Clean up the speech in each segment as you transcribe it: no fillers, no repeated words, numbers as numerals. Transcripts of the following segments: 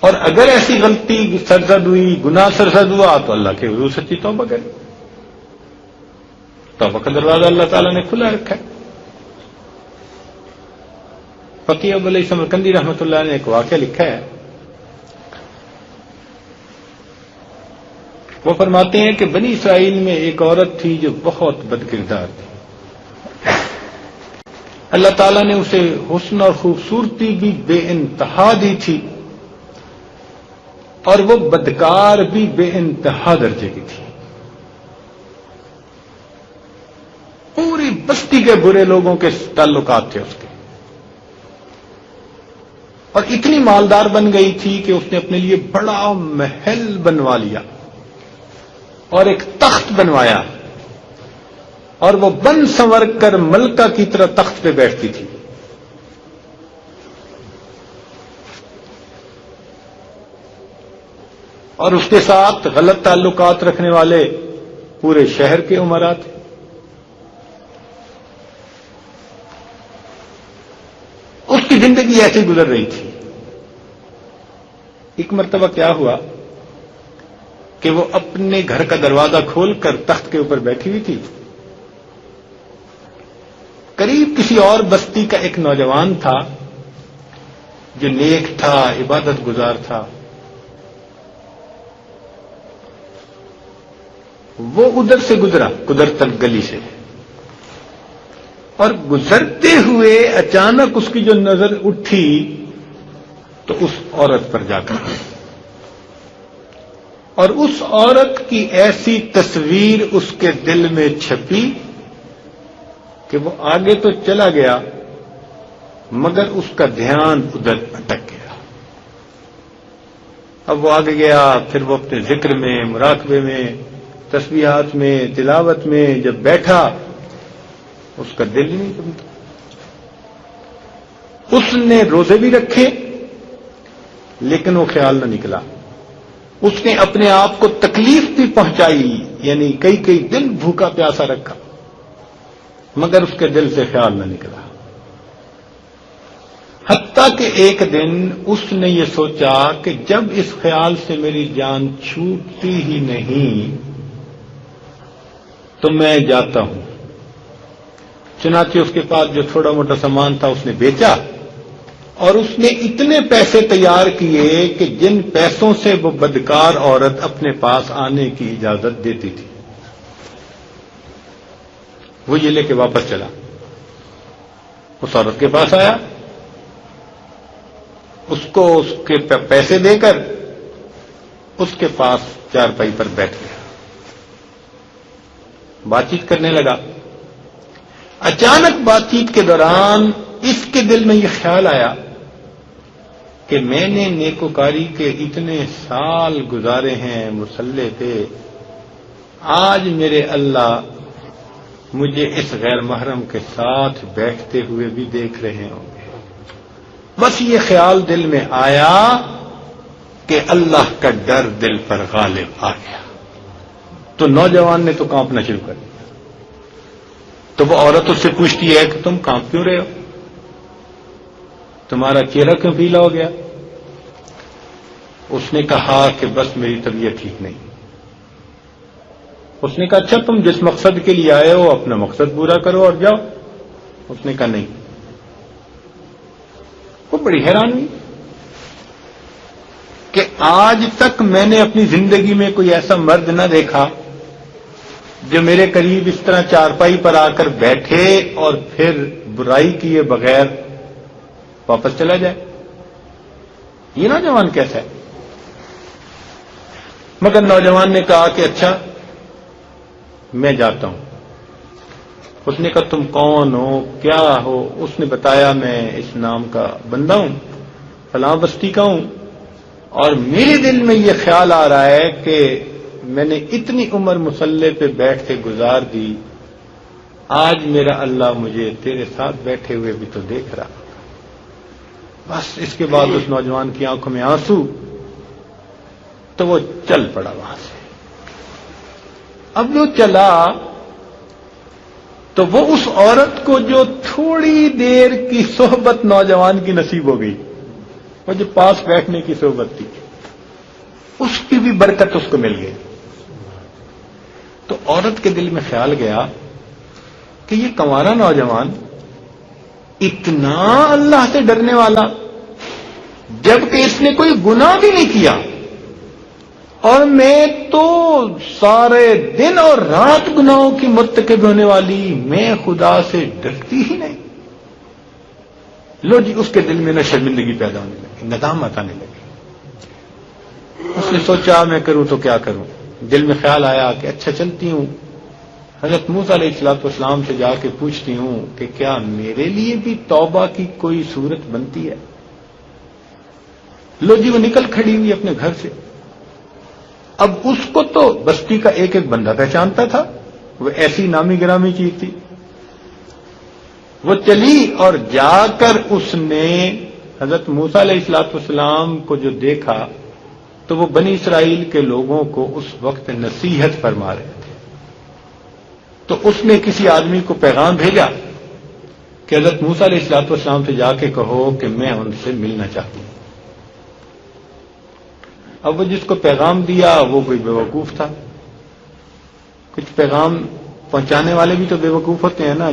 اور اگر ایسی غلطی سرزد ہوئی، گناہ سرزد ہوا، تو اللہ کے حضور سچی توبہ کرے. توبہ کا دروازہ اللہ تعالیٰ نے کھلا رکھا ہے. فقیہ ابو علیہ سمرقندی رحمۃ اللہ نے ایک واقعہ لکھا ہے. وہ فرماتے ہیں کہ بنی اسرائیل میں ایک عورت تھی جو بہت بد کردار تھی. اللہ تعالیٰ نے اسے حسن اور خوبصورتی بھی بے انتہا دی تھی، اور وہ بدکار بھی بے انتہا درجے کی تھی. پوری بستی کے برے لوگوں کے تعلقات تھے اس کے، اور اتنی مالدار بن گئی تھی کہ اس نے اپنے لیے بڑا محل بنوا لیا اور ایک تخت بنوایا، اور وہ بن سنور کر ملکہ کی طرح تخت پہ بیٹھتی تھی. اور اس کے ساتھ غلط تعلقات رکھنے والے پورے شہر کے امراء تھے. اس کی زندگی ایسی گزر رہی تھی. ایک مرتبہ کیا ہوا کہ وہ اپنے گھر کا دروازہ کھول کر تخت کے اوپر بیٹھی ہوئی تھی. قریب کسی اور بستی کا ایک نوجوان تھا جو نیک تھا، عبادت گزار تھا. وہ ادھر سے گزرا قدرتن گلی سے، اور گزرتے ہوئے اچانک اس کی جو نظر اٹھی تو اس عورت پر جا کر، اور اس عورت کی ایسی تصویر اس کے دل میں چھپی کہ وہ آگے تو چلا گیا مگر اس کا دھیان ادھر اٹک گیا. اب وہ آگے گیا، پھر وہ اپنے ذکر میں، مراقبے میں، تسبیحات میں، تلاوت میں جب بیٹھا اس کا دل ہی نہیں جمتا. اس نے روزے بھی رکھے لیکن وہ خیال نہ نکلا. اس نے اپنے آپ کو تکلیف بھی پہنچائی، یعنی کئی دن بھوکا پیاسا رکھا مگر اس کے دل سے خیال نہ نکلا. حتیٰ کہ ایک دن اس نے یہ سوچا کہ جب اس خیال سے میری جان چھوٹتی ہی نہیں تو میں جاتا ہوں. چنانچہ اس کے پاس جو تھوڑا موٹا سامان تھا اس نے بیچا، اور اس نے اتنے پیسے تیار کیے کہ جن پیسوں سے وہ بدکار عورت اپنے پاس آنے کی اجازت دیتی تھی وہ یہ لے کے واپس چلا. اس عورت کے پاس آیا، اس کو اس کے پیسے دے کر اس کے پاس چارپائی پر بیٹھ گیا، بات چیت کرنے لگا. اچانک بات چیت کے دوران اس کے دل میں یہ خیال آیا کہ میں نے نیکوکاری کے اتنے سال گزارے ہیں مصلے پہ، آج میرے اللہ مجھے اس غیر محرم کے ساتھ بیٹھتے ہوئے بھی دیکھ رہے ہوں گے. بس یہ خیال دل میں آیا کہ اللہ کا ڈر دل پر غالب آ گیا. تو نوجوان نے تو کانپنا شروع کر دیا. تو وہ عورت اس سے پوچھتی ہے کہ تم کانپ کیوں رہے ہو، تمہارا چہرہ کیوں پیلا ہو گیا؟ اس نے کہا کہ بس میری طبیعت ٹھیک نہیں. اس نے کہا اچھا تم جس مقصد کے لیے آئے ہو اپنا مقصد پورا کرو اور جاؤ. اس نے کہا نہیں. وہ بڑی حیران ہوئی کہ آج تک میں نے اپنی زندگی میں کوئی ایسا مرد نہ دیکھا جو میرے قریب اس طرح چارپائی پر آ کر بیٹھے اور پھر برائی کیے بغیر واپس چلا جائے. یہ نوجوان کیسا ہے؟ مگر نوجوان نے کہا کہ اچھا میں جاتا ہوں. اس نے کہا تم کون ہو، کیا ہو؟ اس نے بتایا میں اس نام کا بندہ ہوں، فلاں بستی کا ہوں، اور میرے دل میں یہ خیال آ رہا ہے کہ میں نے اتنی عمر مصلے پہ بیٹھ کے گزار دی، آج میرا اللہ مجھے تیرے ساتھ بیٹھے ہوئے بھی تو دیکھ رہا. بس اس کے بعد اس نوجوان کی آنکھوں میں آنسو، تو وہ چل پڑا وہاں سے. اب وہ چلا تو وہ اس عورت کو جو تھوڑی دیر کی صحبت نوجوان کی نصیب ہو گئی وہ جو پاس بیٹھنے کی صحبت تھی اس کی بھی برکت اس کو مل گئی. تو عورت کے دل میں خیال گیا کہ یہ کنوارا نوجوان اتنا اللہ سے ڈرنے والا، جبکہ اس نے کوئی گناہ بھی نہیں کیا، اور میں تو سارے دن اور رات گناہوں کی مرتکب ہونے والی، میں خدا سے ڈرتی ہی نہیں. لو جی، اس کے دل میں نہ شرمندگی پیدا ہونے لگی، ندامت آنے لگی. اس نے سوچا میں کروں تو کیا کروں. دل میں خیال آیا کہ اچھا چلتی ہوں، حضرت موسیٰ علیہ السلام سے جا کے پوچھتی ہوں کہ کیا میرے لیے بھی توبہ کی کوئی صورت بنتی ہے. لو جی، وہ نکل کھڑی ہوئی اپنے گھر سے. اب اس کو تو بستی کا ایک ایک بندہ پہچانتا تھا، وہ ایسی نامی گرامی چیز تھی. وہ چلی اور جا کر اس نے حضرت موسیٰ علیہ السلام کو جو دیکھا تو وہ بنی اسرائیل کے لوگوں کو اس وقت نصیحت فرما رہے تھے. تو اس نے کسی آدمی کو پیغام بھیجا کہ حضرت موسیٰ علیہ السلام سے جا کے کہو کہ میں ان سے ملنا چاہتی ہوں. اب وہ جس کو پیغام دیا وہ کوئی بیوقوف تھا. کچھ پیغام پہنچانے والے بھی تو بیوقوف ہوتے ہیں نا،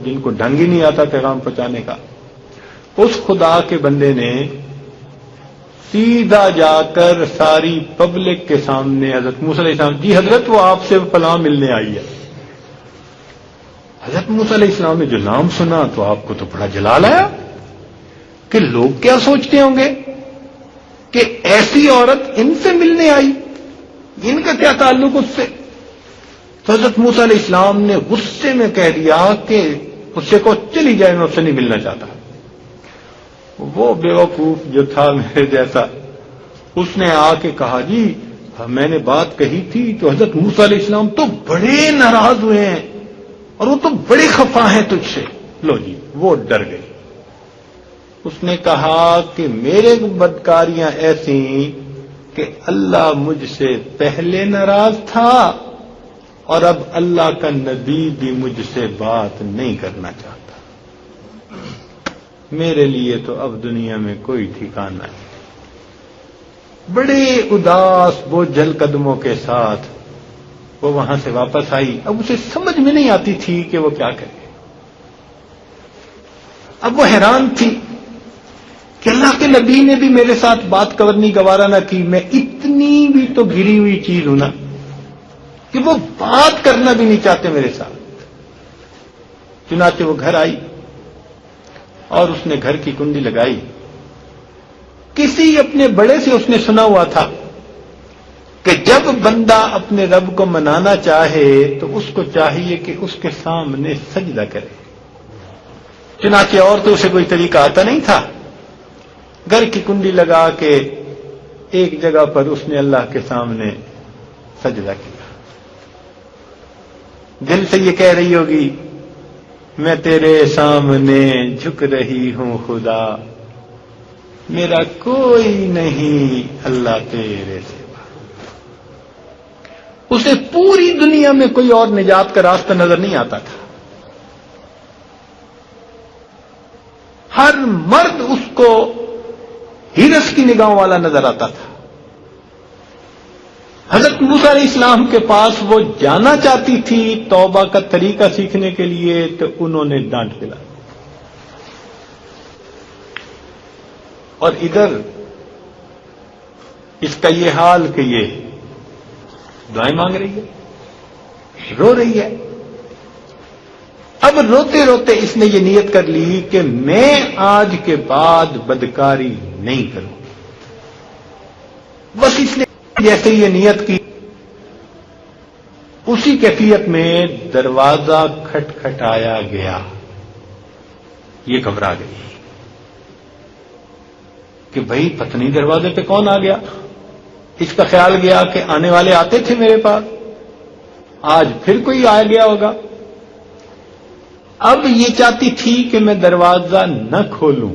جن کو ڈھنگ ہی نہیں آتا پیغام پہنچانے کا. اس خدا کے بندے نے سیدھا جا کر ساری پبلک کے سامنے حضرت موسیٰ علیہ السلام، جی حضرت وہ آپ سے فلاں ملنے آئی ہے. حضرت موسیٰ علیہ السلام نے جو نام سنا تو آپ کو تو بڑا جلال آیا کہ لوگ کیا سوچتے ہوں گے کہ ایسی عورت ان سے ملنے آئی، ان کا کیا تعلق اس سے. تو حضرت موسیٰ علیہ السلام نے غصے میں کہہ دیا کہ اس سے کو چلی جائے، میں اس سے نہیں ملنا چاہتا. وہ بیوقوف جو تھا میرے جیسا، اس نے آ کے کہا جی میں نے بات کہی تھی تو حضرت موسیٰ علیہ السلام تو بڑے ناراض ہوئے ہیں اور وہ تو بڑے خفا ہیں تجھ سے. لو جی، وہ ڈر گئی. اس نے کہا کہ میرے بدکاریاں ایسی کہ اللہ مجھ سے پہلے ناراض تھا اور اب اللہ کا نبی بھی مجھ سے بات نہیں کرنا چاہتا. میرے لیے تو اب دنیا میں کوئی ٹھکانہ نہیں. بڑے اداس بوجھل قدموں کے ساتھ وہ وہاں سے واپس آئی. اب اسے سمجھ میں نہیں آتی تھی کہ وہ کیا کرے. اب وہ حیران تھی کہ اللہ کے نبی نے بھی میرے ساتھ بات کرنی گوارا نہ کی. میں اتنی بھی تو گری ہوئی چیز ہوں نا کہ وہ بات کرنا بھی نہیں چاہتے میرے ساتھ. چنانچہ وہ گھر آئی اور اس نے گھر کی کنڈی لگائی. کسی اپنے بڑے سے اس نے سنا ہوا تھا کہ جب بندہ اپنے رب کو منانا چاہے تو اس کو چاہیے کہ اس کے سامنے سجدہ کرے. چنانچہ اور تو اسے کوئی طریقہ آتا نہیں تھا. گھر کی کنڈی لگا کے ایک جگہ پر اس نے اللہ کے سامنے سجدہ کیا. دل سے یہ کہہ رہی ہوگی میں تیرے سامنے جھک رہی ہوں خدا، میرا کوئی نہیں اللہ تیرے سوا. اسے پوری دنیا میں کوئی اور نجات کا راستہ نظر نہیں آتا تھا. ہر مرد اس کو ہرس کی نگاہوں والا نظر آتا تھا. حضرت موسیٰ علیہ السلام کے پاس وہ جانا چاہتی تھی توبہ کا طریقہ سیکھنے کے لیے تو انہوں نے ڈانٹ دلا. اور ادھر اس کا یہ حال کہ یہ دعائیں مانگ رہی ہے، رو رہی ہے. اب روتے روتے اس نے یہ نیت کر لی کہ میں آج کے بعد بدکاری نہیں کروں. بس اس نے جیسے یہ نیت کی اسی کیفیت میں دروازہ کھٹکھٹایا گیا. یہ گھبرا گئی کہ بھئی پتنی دروازے پہ کون آ گیا. اس کا خیال گیا کہ آنے والے آتے تھے میرے پاس، آج پھر کوئی آ گیا ہوگا. اب یہ چاہتی تھی کہ میں دروازہ نہ کھولوں،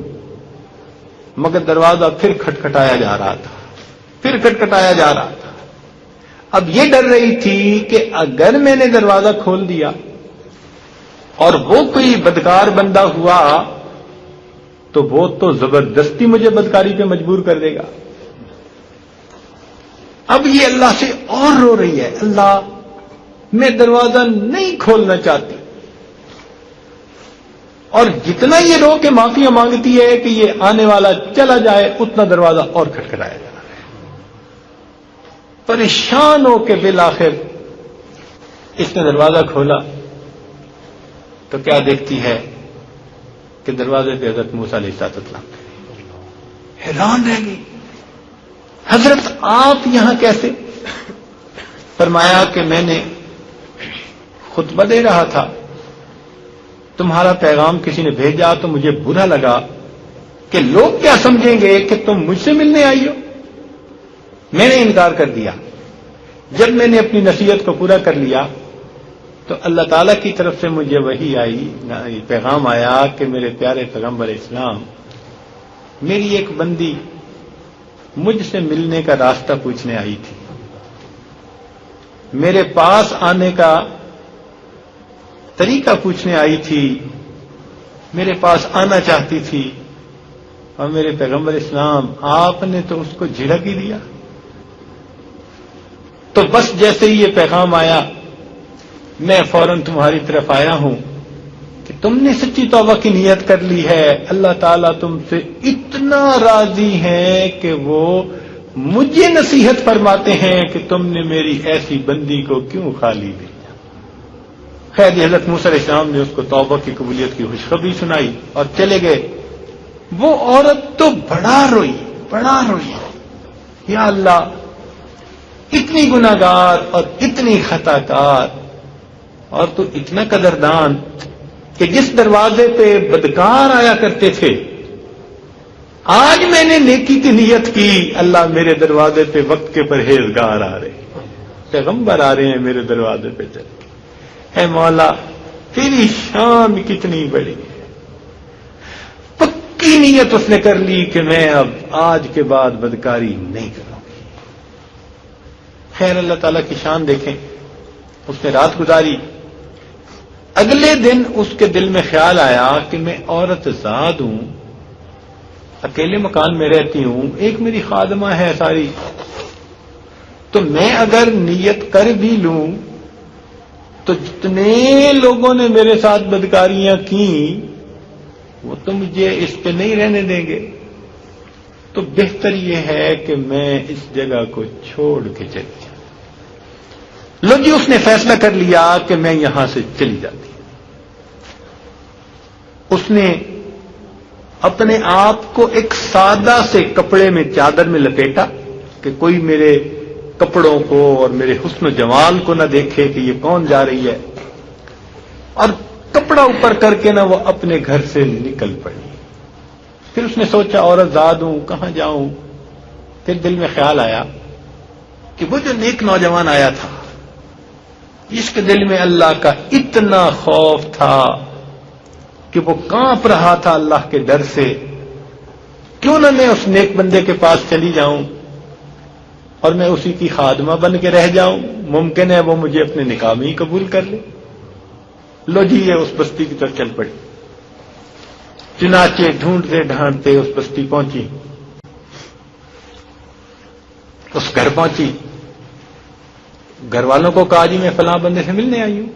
مگر دروازہ پھر کھٹکھٹایا جا رہا تھا، پھر کھٹکھٹایا جا رہا تھا. اب یہ ڈر رہی تھی کہ اگر میں نے دروازہ کھول دیا اور وہ کوئی بدکار بندہ ہوا تو وہ تو زبردستی مجھے بدکاری پہ مجبور کر دے گا. اب یہ اللہ سے اور رو رہی ہے، اللہ میں دروازہ نہیں کھولنا چاہتی. اور جتنا یہ رو کے معافیاں مانگتی ہے کہ یہ آنے والا چلا جائے، اتنا دروازہ اور کھٹکھٹایا جا رہا ہے. پریشان ہو کے بالآخر اس نے دروازہ کھولا تو کیا دیکھتی ہے کہ دروازے پہ حضرت موسیٰ علیہ السلام. حیران رہ گئی، حضرت آپ یہاں کیسے؟ فرمایا کہ میں نے خطبہ دے رہا تھا، تمہارا پیغام کسی نے بھیجا تو مجھے برا لگا کہ لوگ کیا سمجھیں گے کہ تم مجھ سے ملنے آئی ہو. میں نے انکار کر دیا. جب میں نے اپنی نصیحت کو پورا کر لیا تو اللہ تعالیٰ کی طرف سے مجھے وحی آئی، پیغام آیا کہ میرے پیارے پیغمبر اسلام، میری ایک بندی مجھ سے ملنے کا راستہ پوچھنے آئی تھی، میرے پاس آنے کا طریقہ پوچھنے آئی تھی، میرے پاس آنا چاہتی تھی، اور میرے پیغمبر اسلام آپ نے تو اس کو جھڑک ہی دیا. تو بس جیسے ہی یہ پیغام آیا میں فوراً تمہاری طرف آیا ہوں کہ تم نے سچی توبہ کی نیت کر لی ہے. اللہ تعالیٰ تم سے اتنا راضی ہے کہ وہ مجھے نصیحت فرماتے ہیں کہ تم نے میری ایسی بندی کو کیوں خالی دی. خیر حضرت موسیٰ علیہ السلام نے اس کو توبہ کی قبولیت کی خوشخبری سنائی اور چلے گئے. وہ عورت تو بڑا روئی. یا اللہ، اتنی گناہگار اور اتنی خطا کار، اور تو اتنا قدردان کہ جس دروازے پہ بدکار آیا کرتے تھے آج میں نے نیکی کی نیت کی، اللہ میرے دروازے پہ وقت کے پرہیزگار آ رہے، پیغمبر آ رہے ہیں میرے دروازے پہ چل. اے مولا تیری شان کتنی بڑی ہے. پکی نیت اس نے کر لی کہ میں اب آج کے بعد بدکاری نہیں کروں گی. خیر اللہ تعالیٰ کی شان دیکھیں، اس نے رات گزاری. اگلے دن اس کے دل میں خیال آیا کہ میں عورت زاد ہوں، اکیلے مکان میں رہتی ہوں، ایک میری خادمہ ہے ساری، تو میں اگر نیت کر بھی لوں تو جتنے لوگوں نے میرے ساتھ بدکاریاں کی وہ تو مجھے اس پہ نہیں رہنے دیں گے، تو بہتر یہ ہے کہ میں اس جگہ کو چھوڑ کے چلی جاؤں. لو جی اس نے فیصلہ کر لیا کہ میں یہاں سے چلی جاتی. اس نے اپنے آپ کو ایک سادہ سے کپڑے میں چادر میں لپیٹا کہ کوئی میرے کپڑوں کو اور میرے حسن و جمال کو نہ دیکھے کہ یہ کون جا رہی ہے، اور کپڑا اوپر کر کے نہ وہ اپنے گھر سے نکل پڑی. پھر اس نے سوچا عورت زاد ہوں، کہاں جاؤں. پھر دل میں خیال آیا کہ وہ جو نیک نوجوان آیا تھا جس کے دل میں اللہ کا اتنا خوف تھا کہ وہ کانپ رہا تھا اللہ کے ڈر سے، کیوں نہ میں اس نیک بندے کے پاس چلی جاؤں اور میں اسی کی خادمہ بن کے رہ جاؤں، ممکن ہے وہ مجھے اپنے نکاح میں ہی قبول کر لے. لو جی یہ اس بستی کی طرف چل پڑی. چنانچہ ڈھونڈتے ڈھانڈتے اس بستی پہنچی، اس گھر پہنچی. گھر والوں کو کہا جی میں فلاں بندے سے ملنے آئی ہوں.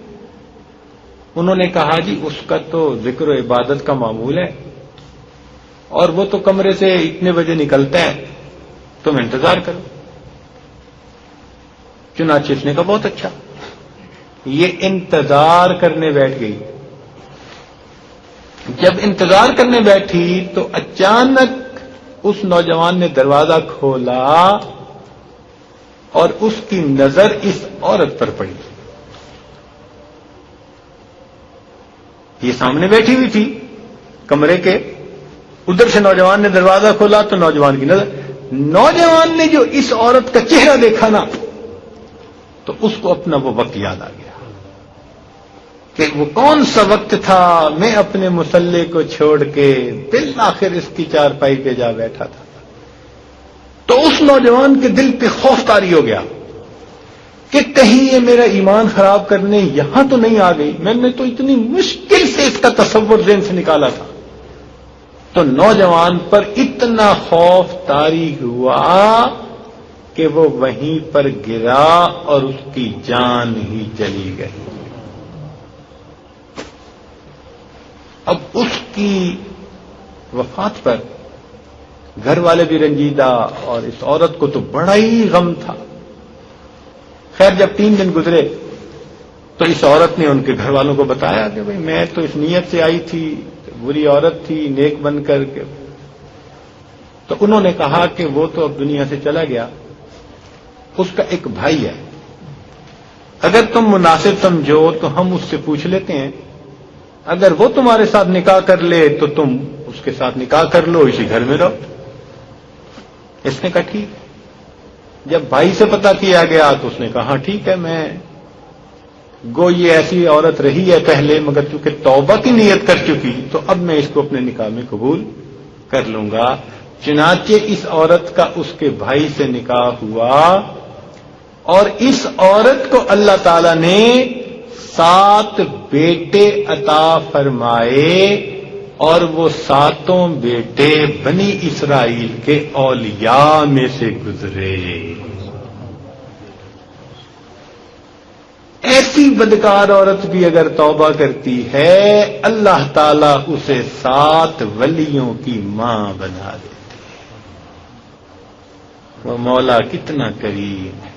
انہوں نے کہا جی اس کا تو ذکر و عبادت کا معمول ہے اور وہ تو کمرے سے اتنے بجے نکلتا ہے، تم انتظار کرو. چنانچہ اس نے کہا بہت اچھا. یہ انتظار کرنے بیٹھ گئی. جب انتظار کرنے بیٹھی تو اچانک اس نوجوان نے دروازہ کھولا اور اس کی نظر اس عورت پر پڑی. یہ سامنے بیٹھی ہوئی تھی کمرے کے، ادھر سے نوجوان نے دروازہ کھولا تو نوجوان کی نظر، نوجوان نے جو اس عورت کا چہرہ دیکھا نا تو اس کو اپنا وہ وقت یاد آ گیا کہ وہ کون سا وقت تھا میں اپنے مصلے کو چھوڑ کے بالآخر اس کی چارپائی پہ جا بیٹھا تھا. تو اس نوجوان کے دل پہ خوف طاری ہو گیا کہ کہیں یہ میرا ایمان خراب کرنے یہاں تو نہیں آ گئی. میں نے تو اتنی مشکل سے اس کا تصور ذہن سے نکالا تھا. تو نوجوان پر اتنا خوف طاری ہوا کہ وہ وہیں پر گرا اور اس کی جان ہی چلی گئی۔ اب اس کی وفات پر گھر والے بھی رنجیدہ، اور اس عورت کو تو بڑا ہی غم تھا۔ خیر جب 3 دن گزرے تو اس عورت نے ان کے گھر والوں کو بتایا کہ بھئی میں تو اس نیت سے آئی تھی، بری عورت تھی، نیک بن کر کے۔ تو انہوں نے کہا کہ وہ تو اب دنیا سے چلا گیا، اس کا ایک بھائی ہے، اگر تم مناسب سمجھو تو ہم اس سے پوچھ لیتے ہیں، اگر وہ تمہارے ساتھ نکاح کر لے تو تم اس کے ساتھ نکاح کر لو، اسی گھر میں رہو۔ اس نے کہا ٹھیک۔ جب بھائی سے پتہ کیا گیا تو اس نے کہا ہاں ٹھیک ہے، میں گو یہ ایسی عورت رہی ہے پہلے، مگر چونکہ توبہ کی نیت کر چکی تو اب میں اس کو اپنے نکاح میں قبول کر لوں گا۔ چنانچہ اس عورت کا اس کے بھائی سے نکاح ہوا، اور اس عورت کو اللہ تعالی نے 7 بیٹے عطا فرمائے، اور وہ 7 بیٹے بنی اسرائیل کے اولیاء میں سے گزرے۔ ایسی بدکار عورت بھی اگر توبہ کرتی ہے، اللہ تعالیٰ اسے 7 ولیوں کی ماں بنا دیتے۔ وہ مولا کتنا کریم ہے۔